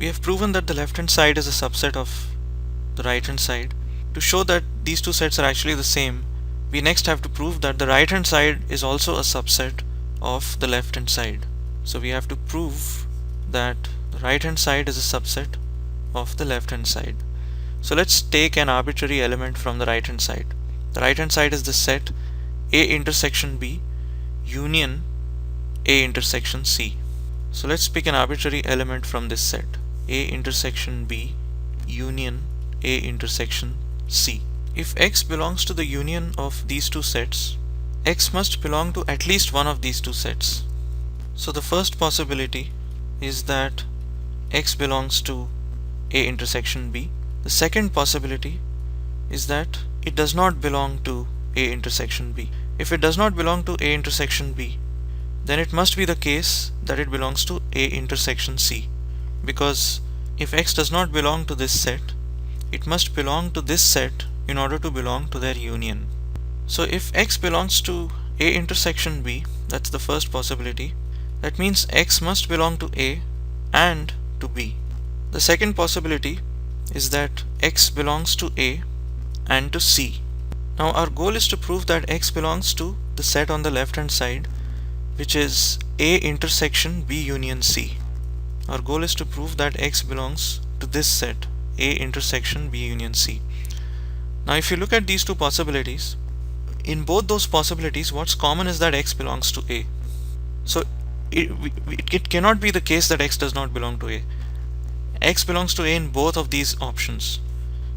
We have proven that the left hand side is a subset of the right hand side. To show that these two sets are actually the same, we next have to prove that the right hand side is also a subset of the left hand side. So we have to prove that the right hand side is a subset of the left hand side. So let's take an arbitrary element from the right hand side. The right hand side is the set A intersection B union A intersection C. So let's pick an arbitrary element from this set, A intersection B union A intersection C. If X belongs to the union of these two sets, X must belong to at least one of these two sets. So the first possibility is that X belongs to A intersection B. The second possibility is that it does not belong to A intersection B. If it does not belong to A intersection B, then it must be the case that it belongs to A intersection C, because if X does not belong to this set, it must belong to this set in order to belong to their union. So if X belongs to A intersection B, that's the first possibility, that means X must belong to A and to B. The second possibility is that X belongs to A and to C. Now our goal is to prove that X belongs to the set on the left hand side, which is A intersection B union C. Our goal is to prove that X belongs to this set, A intersection B union C. Now if you look at these two possibilities, in both those possibilities what's common is that X belongs to A. So it cannot be the case that X does not belong to A. X belongs to A in both of these options.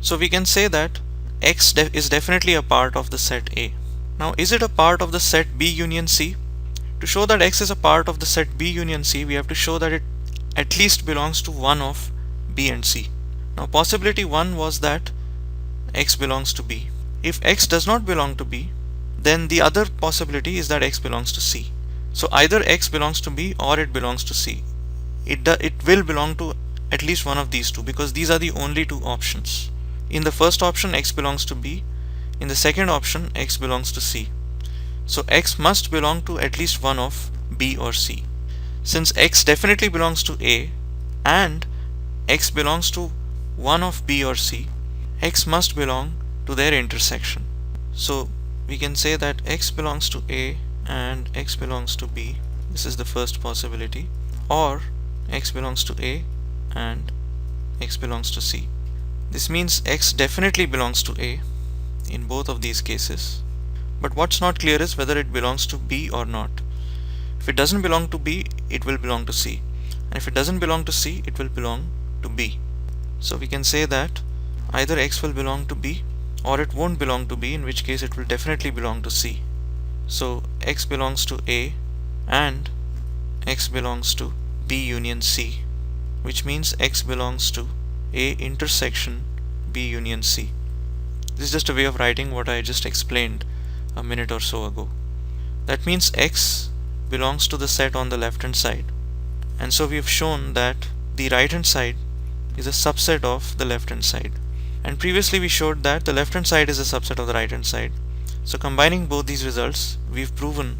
So we can say that X is definitely a part of the set A. Now is it a part of the set B union C? To show that X is a part of the set B union C, we have to show that it at least belongs to one of B and C. Now possibility 1 was that X belongs to B. If X does not belong to B, then the other possibility is that X belongs to C. So either X belongs to B or it belongs to C. It will belong to at least one of these two, because these are the only two options. In the first option, X belongs to B. In the second option, X belongs to C. So X must belong to at least one of B or C. Since X definitely belongs to A and X belongs to one of B or C, X must belong to their intersection. So we can say that X belongs to A and X belongs to B. This is the first possibility. Or X belongs to A and X belongs to C. This means X definitely belongs to A in both of these cases. But what's not clear is whether it belongs to B or not. If it doesn't belong to B, it will belong to C. And if it doesn't belong to C, it will belong to B. So we can say that either X will belong to B or it won't belong to B, in which case it will definitely belong to C. So X belongs to A and X belongs to B union C, which means X belongs to A intersection B union C. This is just a way of writing what I just explained a minute or so ago. That means X belongs to the set on the left hand side, and so we have shown that the right hand side is a subset of the left hand side, and previously we showed that the left hand side is a subset of the right hand side. So combining both these results, we've proven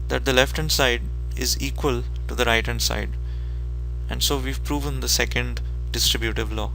that the left hand side is equal to the right hand side, and so we've proven the second distributive law.